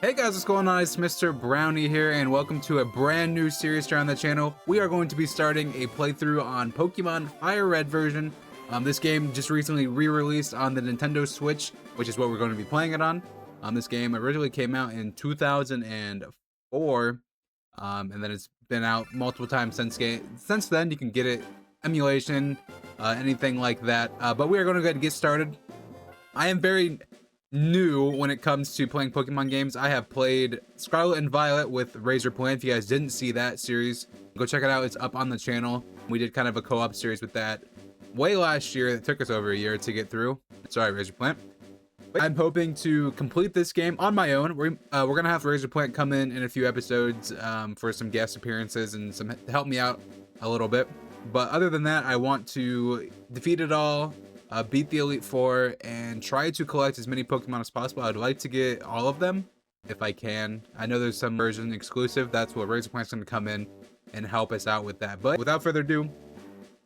Hey guys, what's going on? It's Mr. Brownie here, and welcome to a brand new series here on the channel. We are going to be starting a playthrough on Pokemon Fire Red version. This game just recently re-released on the Nintendo Switch, which is what we're going to be playing it on. This game originally came out in 2004, and then it's been out multiple times since then. You can get it emulation, anything like that. But we are going to go ahead and get started. I am very new when it comes to playing Pokemon games. I have played Scarlet and Violet with Razor Plant. If you guys didn't see that series, go check it out. It's up on the channel. We did kind of a co-op series with that way last year. It took us over a year to get through. Sorry, Razor Plant. But I'm hoping to complete this game on my own. We're gonna have Razor Plant come in a few episodes for some guest appearances and to help me out a little bit. But other than that, I want to defeat it all, beat the Elite Four, and try to collect as many Pokemon as possible. I'd like to get all of them if I can. I know there's some version exclusive. That's what Razor Plant's going to come in and help us out with that. But without further ado,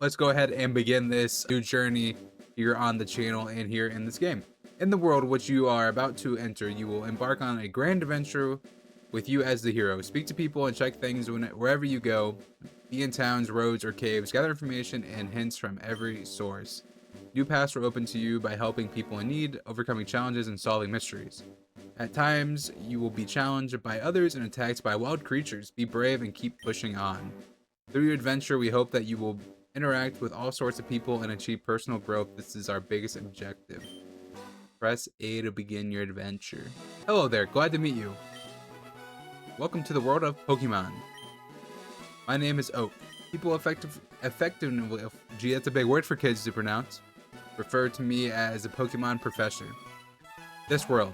let's go ahead and begin this new journey here on the channel and here in this game. In the world which you are about to enter, you will embark on a grand adventure with you as the hero. Speak to people and check things wherever you go. Be in towns, roads, or caves. Gather information and hints from every source. New paths are open to you by helping people in need, overcoming challenges, and solving mysteries. At times, you will be challenged by others and attacked by wild creatures. Be brave and keep pushing on. Through your adventure, we hope that you will interact with all sorts of people and achieve personal growth. This is our biggest objective. Press A to begin your adventure. Hello there, glad to meet you. Welcome to the world of Pokemon. My name is Oak. People effectively, gee, that's a big word for kids to pronounce, refer to me as a Pokemon professor. This world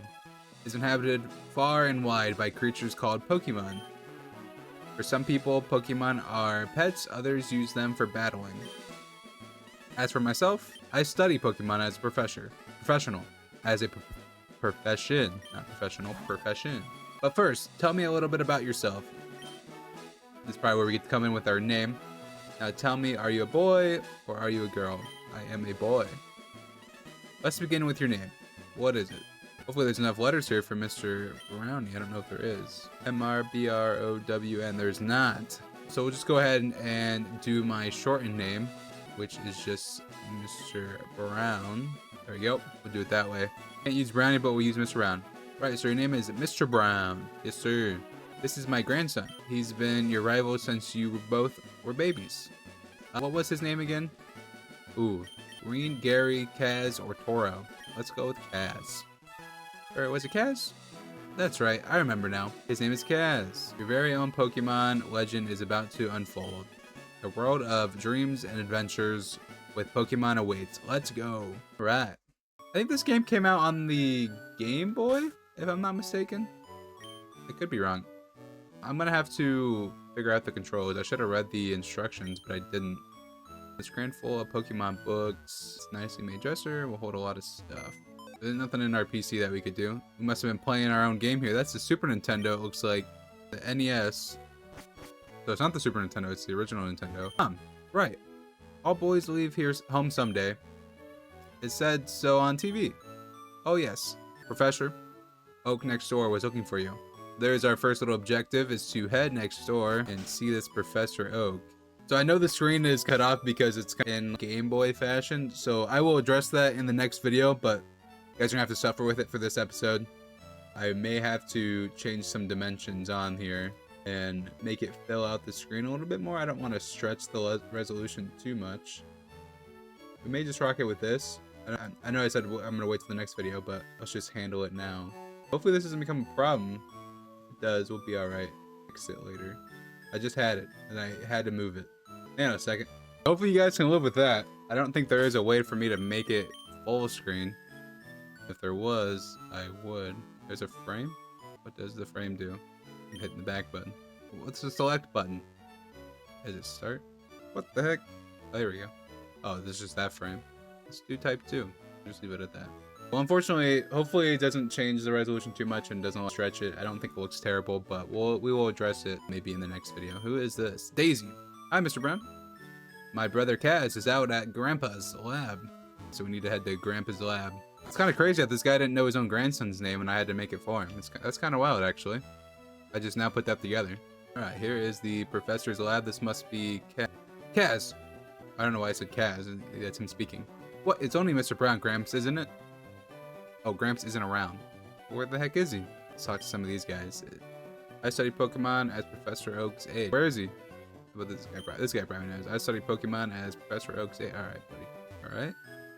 is inhabited far and wide by creatures called Pokemon. For some people, Pokemon are pets, others use them for battling. As for myself, I study Pokemon as a professional, as a profession, not professional, profession. But first, tell me a little bit about yourself. This is probably where we get to come in with our name. Now tell me, are you a boy or are you a girl? I am a boy. Let's begin with your name. What is it? Hopefully there's enough letters here for Mr. Brownie. I don't know if there is. M-R-B-R-O-W-N. There's not. So we'll just go ahead and do my shortened name, which is just Mr. Brown. There we go. We'll do it that way. Can't use Brownie, but we'll use Mr. Brown. Right, so your name is Mr. Brown. Yes, sir. This is my grandson. He's been your rival since you both were babies. What was his name again? Ooh, Green, Gary, Kaz, or Toro. Let's go with Kaz. Or was it Kaz? That's right, I remember now. His name is Kaz. Your very own Pokemon legend is about to unfold. A world of dreams and adventures with Pokemon awaits. Let's go. Right. I think this game came out on the Game Boy, if I'm not mistaken. I could be wrong. I'm gonna have to figure out the controls. I should have read the instructions, but I didn't. This screen full of Pokemon books. It's nicely made dresser. Will hold a lot of stuff. There's nothing in our PC that we could do. We must have been playing our own game here. That's the Super Nintendo. It looks like the NES. So it's not the Super Nintendo. It's the original Nintendo. Right. All boys leave here home someday. It said so on TV. Oh yes, Professor Oak next door was looking for you. There's our first little objective, is to head next door and see this Professor Oak. So I know the screen is cut off because it's in Game Boy fashion, so I will address that in the next video, but you guys are gonna have to suffer with it for this episode. I may have to change some dimensions on here and make it fill out the screen a little bit more. I don't want to stretch the resolution too much. We may just rock it with this. I know I said I'm gonna wait till the next video, but let's just handle it now. Hopefully this doesn't become a problem. Does, we'll be alright. Fix it later. I just had it and I had to move it. Hang on a second. Hopefully you guys can live with that. I don't think there is a way for me to make it full screen. If there was, I would. There's a frame? What does the frame do? I'm hitting the back button. What's the select button? Does it start? What the heck? Oh, there we go. Oh, this is just that frame. Let's do type 2. Just leave it at that. Well, unfortunately, hopefully it doesn't change the resolution too much and doesn't stretch it. I don't think it looks terrible, but we will address it maybe in the next video. Who is this? Daisy. Hi, Mr. Brown. My brother Kaz is out at Grandpa's lab, so we need to head to Grandpa's lab. It's kind of crazy that this guy didn't know his own grandson's name and I had to make it for him. That's kind of wild, actually. I just now put that together. All right, here is the professor's lab. This must be Kaz. I don't know why I said Kaz. That's him speaking. What? It's only Mr. Brown, Gramps, isn't it? Oh, Gramps isn't around. Where the heck is he? Let's talk to some of these guys. I study Pokemon as Professor Oak's aide. Where is he? Well, this guy probably knows. I study Pokemon as Professor Oak's aide. All right, buddy. All right.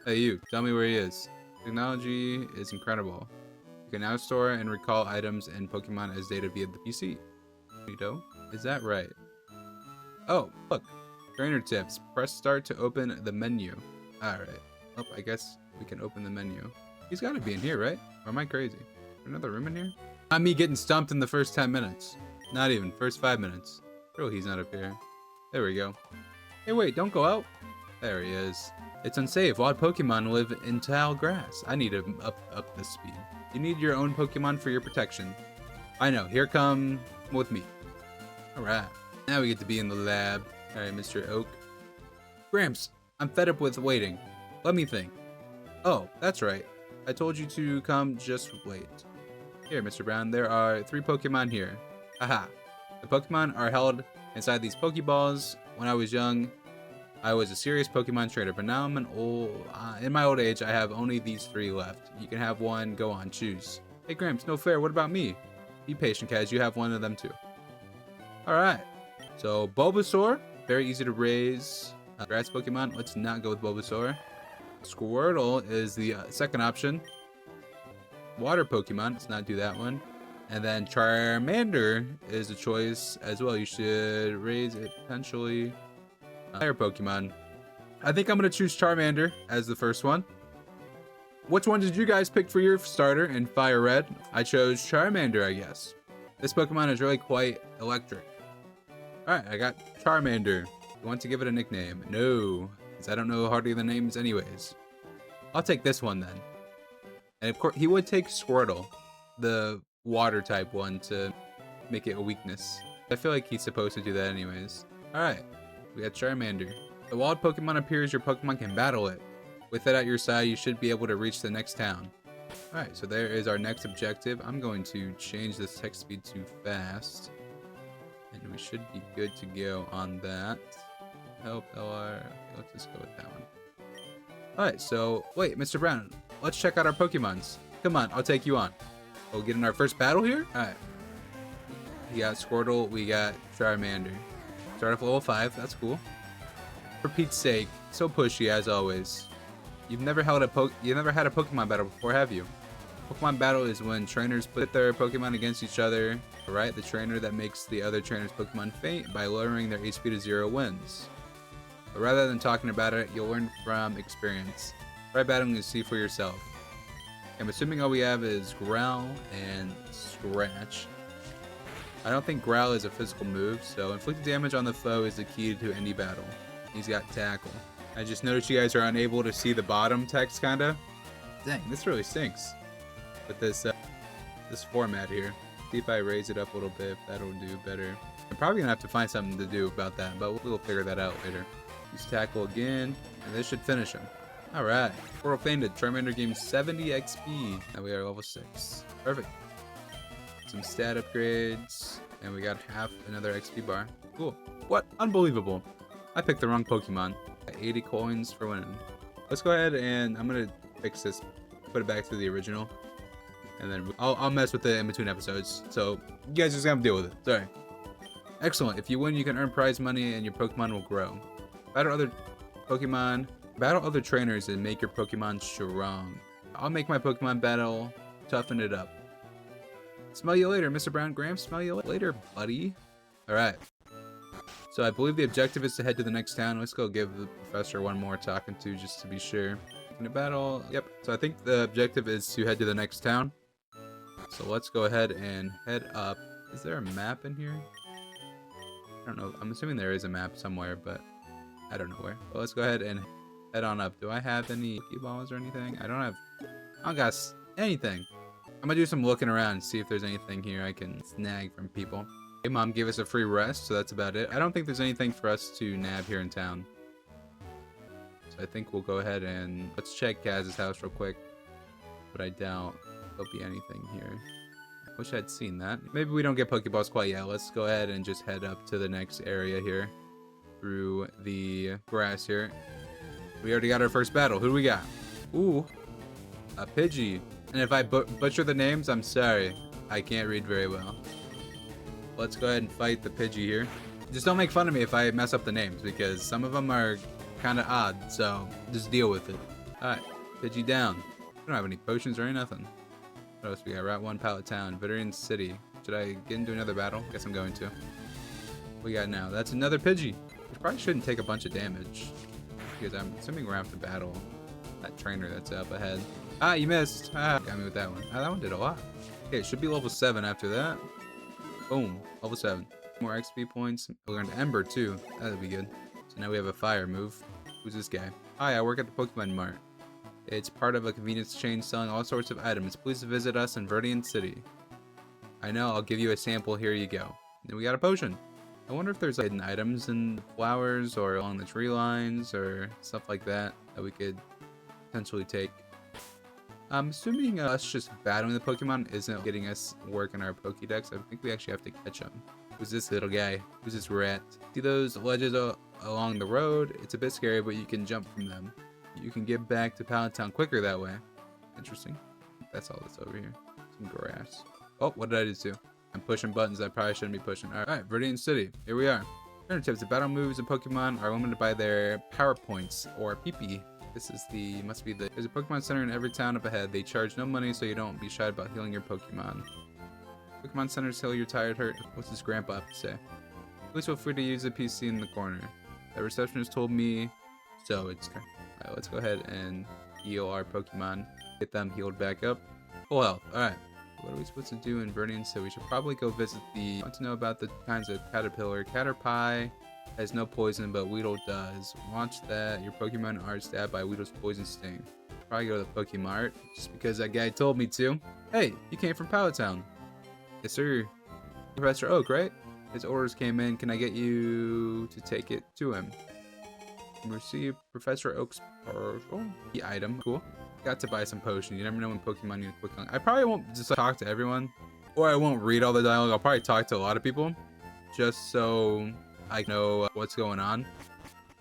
Hey, you. Tell me where he is. Technology is incredible. You can now store and recall items and Pokemon as data via the PC. Is that right? Oh, look. Trainer tips. Press start to open the menu. Alright. Oh, I guess we can open the menu. He's got to be in here, right? Or am I crazy? Another room in here? Not me getting stumped in the first 10 minutes. Not even. First 5 minutes. Really, he's not up here. There we go. Hey, wait. Don't go out. There he is. It's unsafe. Wild Pokemon live in tall grass. I need to up the speed. You need your own Pokemon for your protection. I know. Here come with me. Alright. Now we get to be in the lab. Alright, Mr. Oak. Gramps, I'm fed up with waiting. Let me think. Oh, that's right. I told you to come, just wait. Here, Mr. Brown, there are 3 Pokemon here. Haha. The Pokemon are held inside these Pokeballs. When I was young, I was a serious Pokemon trainer, but now I'm in my old age, I have only these 3 left. You can have one, go on, choose. Hey Gramps, no fair, what about me? Be patient, Kaz, you have one of them too. Alright, so Bulbasaur, very easy to raise. Grass Pokemon, let's not go with Bulbasaur. Squirtle is the second option. Water Pokemon, let's not do that one. And then Charmander is a choice as well. You should raise it potentially. Fire Pokemon. I think I'm going to choose Charmander as the first one. Which one did you guys pick for your starter in Fire Red? I chose Charmander, I guess. This Pokemon is really quite electric. Alright, I got Charmander. You want to give it a nickname? No, because I don't know hardly the names anyways. I'll take this one then. And of course, he would take Squirtle, the water type one, to make it a weakness. I feel like he's supposed to do that anyways. Alright. We got Charmander. The wild Pokemon appears, your Pokemon can battle it. With it at your side, you should be able to reach the next town. Alright, so there is our next objective. I'm going to change this text speed to fast. And we should be good to go on that. Help LR. Okay, let's just go with that one. Alright, so wait, Mr. Brown, let's check out our Pokemons. Come on, I'll take you on. We'll get in our first battle here? Alright. We got Squirtle, we got Charmander. Start off level 5, that's cool. For Pete's sake, so pushy as always. You've never had a Pokemon battle before, have you? Pokemon battle is when trainers put their Pokemon against each other. Right? The trainer that makes the other trainer's Pokemon faint by lowering their HP to 0 wins. But rather than talking about it, you'll learn from experience. Try battling to see for yourself. I'm assuming all we have is Growl and Scratch. I don't think Growl is a physical move, so inflicted damage on the foe is the key to any battle. He's got Tackle. I just noticed you guys are unable to see the bottom text, kinda. Dang, this really stinks. With this format here. See if I raise it up a little bit, if that'll do better. I'm probably gonna have to find something to do about that, but we'll figure that out later. Use Tackle again, and this should finish him. Alright, Portal fainted. Charmander gained 70 XP. Now we are level 6. Perfect. Some stat upgrades, and we got another XP bar. Cool. What? Unbelievable. I picked the wrong Pokemon. Got 80 coins for winning. Let's go ahead and I'm gonna fix this, put it back to the original, and then I'll mess with it in between episodes. So you guys just gotta deal with it. Sorry. Excellent. If you win, you can earn prize money and your Pokemon will grow. Battle other trainers and make your Pokemon strong. I'll make my Pokemon battle, toughen it up. Smell you later, Mr. Brown. Gramps, smell you later, buddy. Alright. So I believe the objective is to head to the next town. Let's go give the professor one more talking to just to be sure. In a battle. Yep. So I think the objective is to head to the next town. So let's go ahead and head up. Is there a map in here? I don't know. I'm assuming there is a map somewhere, but I don't know where. Well, let's go ahead and head on up. Do I have any Pokeballs or anything? I don't got anything. I'm gonna do some looking around and see if there's anything here I can snag from people. Hey, Mom gave us a free rest, so that's about it. I don't think there's anything for us to nab here in town. So I think we'll go ahead and let's check Kaz's house real quick. but I doubt there'll be anything here. Wish I'd seen that. Maybe we don't get Pokeballs quite yet. Let's go ahead and just head up to the next area here through the grass here. We already got our first battle. Who do we got? Ooh, a Pidgey. And if I butcher the names, I'm sorry. I can't read very well. Let's go ahead and fight the Pidgey here. Just don't make fun of me if I mess up the names, because some of them are kind of odd, so just deal with it. Alright, Pidgey down. We don't have any potions or nothing. What else we got? Route 1, Pallet Town, Veteran City. Should I get into another battle? Guess I'm going to. What we got now? That's another Pidgey. Which probably shouldn't take a bunch of damage, because I'm assuming we're gonna have to battle that trainer that's up ahead. Ah, you missed. Ah, got me with that one. Ah, that one did a lot. Okay, it should be level 7 after that. Boom, level 7. More XP points. We learned Ember too. That'll be good. So now we have a fire move. Who's this guy? Hi, I work at the Pokemon Mart. It's part of a convenience chain selling all sorts of items. Please visit us in Verdian City. I know, I'll give you a sample. Here you go. Then we got a potion. I wonder if there's hidden items in the flowers or along the tree lines or stuff like that that we could potentially take. I'm assuming us just battling the Pokemon isn't getting us work in our Pokédex. I think we actually have to catch them. Who's this little guy? Who's this rat? See those ledges along the road? It's a bit scary, but you can jump from them. You can get back to Pallet Town quicker that way. Interesting. That's all that's over here. Some grass. Oh, what did I just do? I'm pushing buttons I probably shouldn't be pushing. Alright, Verdian City. Here we are. Trainer tips. The battle moves in Pokemon are limited by their power points, or PP. This is there's a Pokemon Center in every town up ahead. They charge no money, so you don't be shy about healing your Pokemon. Pokemon Centers heal your tired hurt. What's this grandpa have to say? Please feel free to use the PC in the corner. The receptionist told me so. Alright, let's go ahead and heal our Pokemon. Get them healed back up. Full health. Alright. What are we supposed to do in Verdian? So we should probably go visit the... Want to know about the kinds of caterpillar. Caterpie has no poison, but Weedle does. Watch that. Your Pokemon are stabbed by Weedle's poison sting. Probably go to the Pokemart, just because that guy told me to. Hey, you came from Pallet Town. Yes, sir. Professor Oak, right? His orders came in. Can I get you to take it to him? Receive Professor Oak's parcel. The item. Cool. Got to buy some potion. You never know when Pokemon need a quick... I probably won't just talk to everyone, or I won't read all the dialogue. I'll probably talk to a lot of people, just so I know what's going on.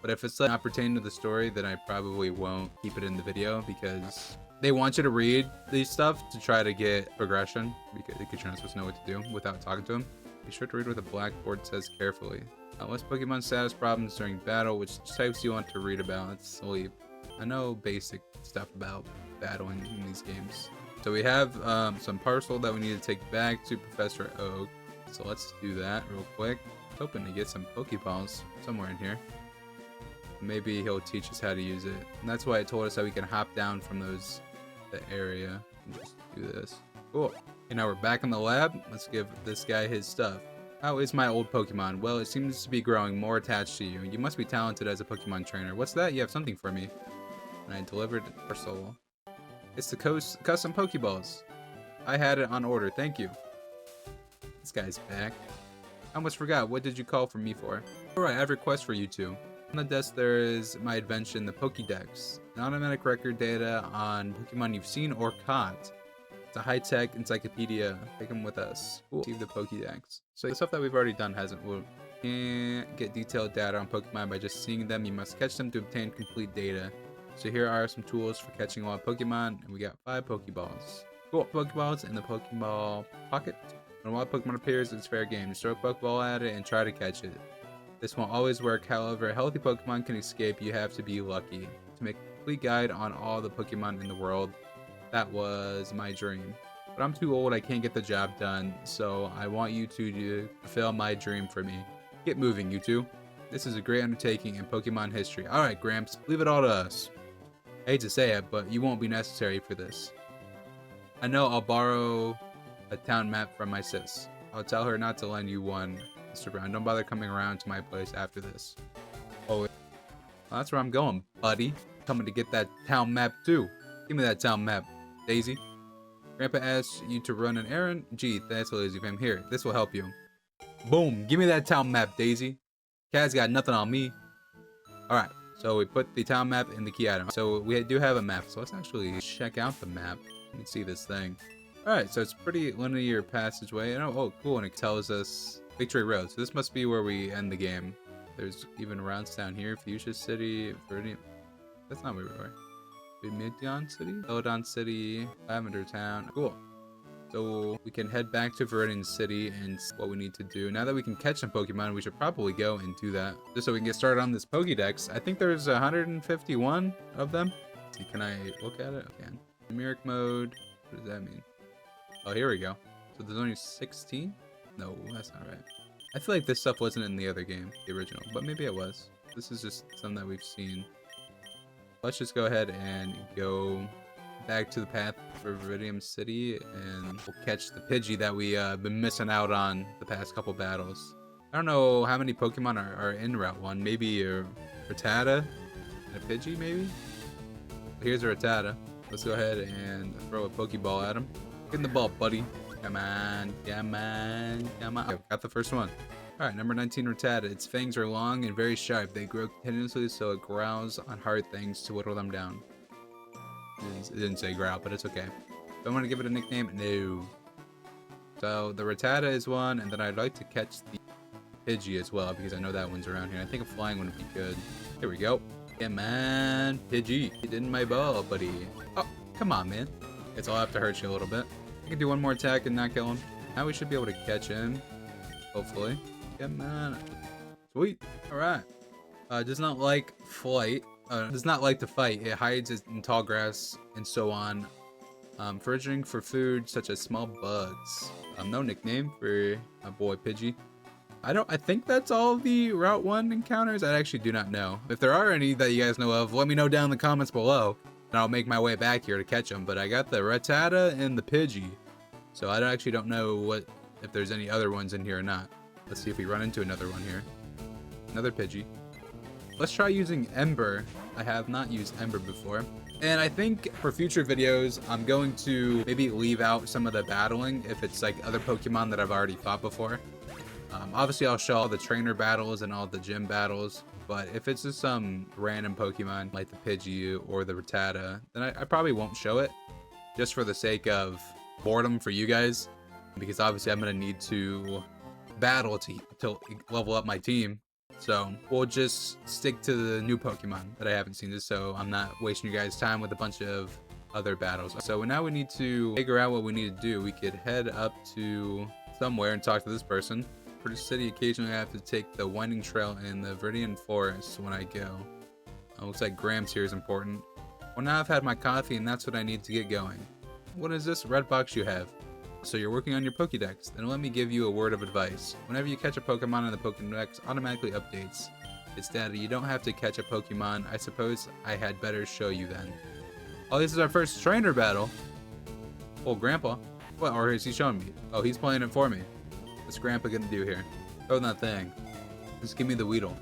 But if it's not pertaining to the story, then I probably won't keep it in the video, because they want you to read these stuff to try to get progression, because you're not supposed to know what to do without talking to them. Be sure to read what the blackboard says carefully. List Pokemon status problems during battle, which types you want to read about. Let's sleep. I know basic stuff about battling in these games. So we have some parcel that we need to take back to Professor Oak. So let's do that real quick. Hoping to get some Pokeballs somewhere in here. Maybe he'll teach us how to use it. And that's why it told us that we can hop down from the area and just do this. Cool. Okay, now we're back in the lab. Let's give this guy his stuff. How is my old Pokemon? Well, it seems to be growing more attached to you. You must be talented as a Pokemon trainer. What's that? You have something for me. And I delivered a parcel. It's the custom Pokeballs. I had it on order. Thank you. This guy's back. I almost forgot. What did you call for me for? Alright, I have a request for you two. On the desk there is my invention, the Pokédex. An automatic record data on Pokemon you've seen or caught. It's a high-tech encyclopedia. Take them with us. Cool. Receive the Pokédex. So the stuff that we've already done hasn't. We can't get detailed data on Pokemon by just seeing them. You must catch them to obtain complete data. So here are some tools for catching wild Pokemon, and we got 5 Pokeballs. Cool. Pokeballs in the Pokeball pocket. When a wild Pokemon appears, it's fair game. Just throw a Pokeball at it and try to catch it. This won't always work. However, a healthy Pokemon can escape. You have to be lucky. To make a complete guide on all the Pokemon in the world. That was my dream. But I'm too old, I can't get the job done, so I want you two to fulfill my dream for me. Get moving, you two. This is a great undertaking in Pokemon history. Alright, Gramps, leave it all to us. I hate to say it, but you won't be necessary for this. I know I'll borrow a town map from my sis. I'll tell her not to lend you one, Mr. Brown. Don't bother coming around to my place after this. Oh, well, that's where I'm going, buddy. Coming to get that town map too. Give me that town map, Daisy. Grandpa asked you to run an errand? Gee, that's lazy of him. Here, this will help you. Boom, give me that town map, Daisy. Cat's got nothing on me. Alright, so we put the town map in the key item. So we do have a map, so let's actually check out the map. You can see this thing. Alright, so it's pretty linear passageway. And oh, cool, and it tells us Victory Road. So this must be where we end the game. There's even routes down here. Fuchsia City, Viridian. That's not where we were. Midon City? Celadon City, Lavender Town. Cool. So we can head back to Viridian City and see what we need to do. Now that we can catch some Pokemon, we should probably go and do that. Just so we can get started on this Pokédex. I think there's 151 of them. Let's see, can I look at it? I can. Numeric mode. What does that mean? Oh, here we go. So there's only 16? No, that's not right. I feel like this stuff wasn't in the other game, the original, but maybe it was. This is just something that we've seen. Let's just go ahead and go back to the path for Viridian City, and we'll catch the Pidgey that we been missing out on the past couple battles. I don't know how many Pokemon are in Route 1. Maybe a Rattata and a Pidgey, maybe? Here's a Rattata. Let's go ahead and throw a Pokeball at him. Get in the ball, buddy. Come on, come on, come on. Okay, got the first one. Alright, number 19 Rattata. Its fangs are long and very sharp. They grow continuously, so it growls on hard things to whittle them down. It didn't say growl, but it's okay. Do I want to give it a nickname? No. So the Rattata is one, and then I'd like to catch the Pidgey as well, because I know that one's around here. I think a flying one would be good. Here we go. Come on, Pidgey. Get in my ball, buddy. Oh, come on, man. It's all have to hurt you a little bit. I can do one more attack and not kill him. Now we should be able to catch him. Hopefully. Come on. Sweet. Alright. Does not like flight. Does not like to fight. It hides in tall grass and so on. Foraging for food such as small bugs. No nickname for my boy Pidgey. I think that's all the Route 1 encounters. I actually do not know. If there are any that you guys know of, let me know down in the comments below. And I'll make my way back here to catch them. But I got the Rattata and the Pidgey. So I actually don't know if there's any other ones in here or not. Let's see if we run into another one here. Another Pidgey. Let's try using Ember. I have not used Ember before. And I think for future videos, I'm going to maybe leave out some of the battling if it's like other Pokemon that I've already fought before. Obviously, I'll show all the trainer battles and all the gym battles. But if it's just some random Pokemon like the Pidgey or the Rattata, then I probably won't show it. Just for the sake of boredom for you guys. Because obviously I'm going to need to battle to level up my team. So we'll just stick to the new Pokemon that I haven't seen, just so I'm not wasting you guys' time with a bunch of other battles. So now we need to figure out what we need to do. We could head up to somewhere and talk to this person. For the city, occasionally I have to take the winding trail in the Viridian Forest when I go. Looks like Grams here is important. Well, now I've had my coffee and that's what I need to get going. What is this red box you have? So you're working on your Pokédex. Then let me give you a word of advice. Whenever you catch a Pokemon and the Pokédex automatically updates its data, you don't have to catch a Pokemon. I suppose I had better show you then. Oh, this is our first trainer battle. Oh, Grandpa. What? Or is he showing me? Oh, he's playing it for me. What's Grandpa gonna do here? Throw that thing. Just give me the Weedle.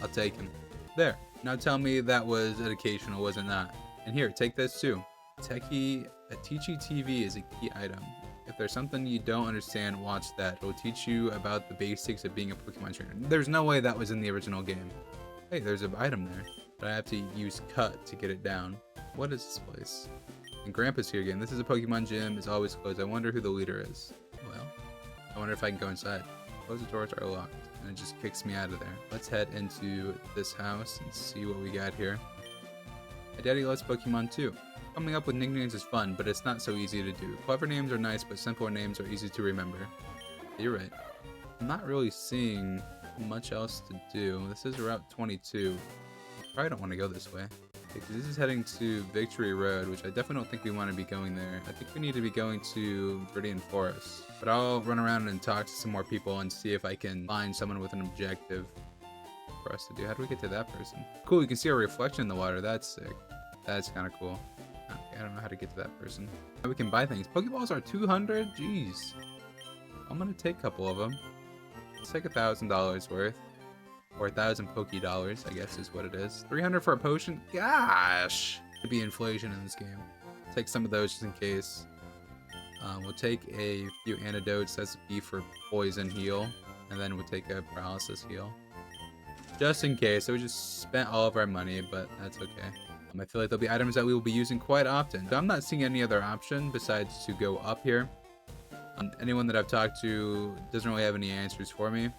I'll take him. There. Now tell me that was educational, was it not? And here, take this too. Techie, a Teachy TV is a key item. If there's something you don't understand, watch that. It will teach you about the basics of being a Pokemon trainer. There's no way that was in the original game. Hey, there's an item there. But I have to use cut to get it down. What is this place? And Grandpa's here again. This is a Pokemon gym. It's always closed. I wonder who the leader is. Well, I wonder if I can go inside. Close the doors are locked. And it just kicks me out of there. Let's head into this house and see what we got here. My daddy loves Pokemon too. Coming up with nicknames is fun, but it's not so easy to do. Clever names are nice, but simpler names are easy to remember. You're right. I'm not really seeing much else to do. This is Route 22. Probably don't want to go this way. Because this is heading to Victory Road, which I definitely don't think we want to be going there. I think we need to be going to Viridian Forest. But I'll run around and talk to some more people and see if I can find someone with an objective for us to do. How do we get to that person? Cool, you can see a reflection in the water. That's sick. That's kind of cool. I don't know how to get to that person. We can buy things. Pokeballs are 200? Jeez. I'm gonna take a couple of them. Let's take $1,000 worth. Or 1,000 Poke dollars, I guess is what it is. 300 for a potion? Gosh! Could be inflation in this game. Take some of those just in case. We'll take a few antidotes. That's B for poison heal. And then we'll take a paralysis heal. Just in case. So we just spent all of our money, but that's okay. I feel like there'll be items that we will be using quite often. But I'm not seeing any other option besides to go up here. Anyone that I've talked to doesn't really have any answers for me.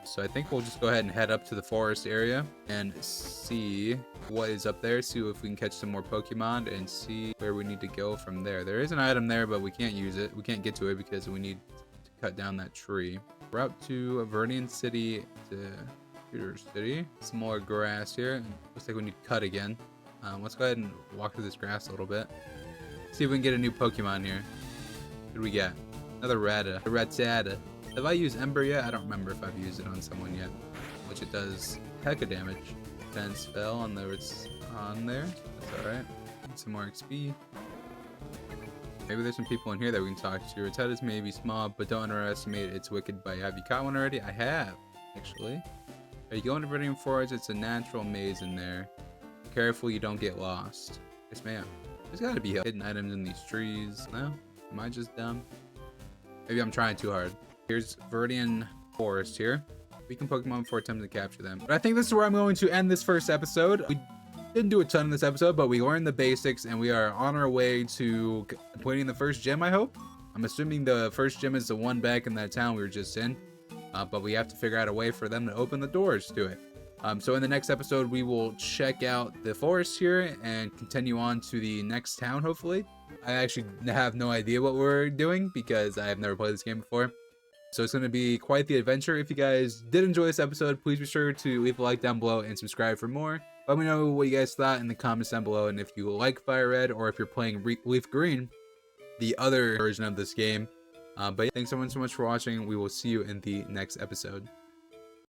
So I think we'll just go ahead and head up to the forest area and see what is up there. See if we can catch some more Pokemon and see where we need to go from there. There is an item there, but we can't use it. We can't get to it because we need to cut down that tree. Route to Vernian City to Computer City. Some more grass here. Looks like we need to cut again. Let's go ahead and walk through this grass a little bit. See if we can get a new Pokemon here. What do we get? Another Rattata. A Rattata. Have I used Ember yet? I don't remember if I've used it on someone yet. Which it does heck of damage. 10 spell on there. It's on there. That's alright. Some more XP. Maybe there's some people in here that we can talk to. Rattatas may be small, but don't underestimate its wicked bite. Have you caught one already? I have, actually. Are you going to Viridian Forest? It's a natural maze in there. Be careful you don't get lost. Yes, ma'am. There's gotta be hidden items in these trees. No? Am I just dumb? Maybe I'm trying too hard. Here's Viridian Forest here. We can Pokemon before attempting to capture them. But I think this is where I'm going to end this first episode. We didn't do a ton in this episode, but we learned the basics and we are on our way to completing the first gym, I hope. I'm assuming the first gym is the one back in that town we were just in. But we have to figure out a way for them to open the doors to it. So in the next episode, we will check out the forest here and continue on to the next town, hopefully. I actually have no idea what we're doing because I have never played this game before. So it's going to be quite the adventure. If you guys did enjoy this episode, please be sure to leave a like down below and subscribe for more. Let me know what you guys thought in the comments down below. And if you like Fire Red or if you're playing Leaf Green, the other version of this game. But yeah, thanks everyone so much for watching. We will see you in the next episode.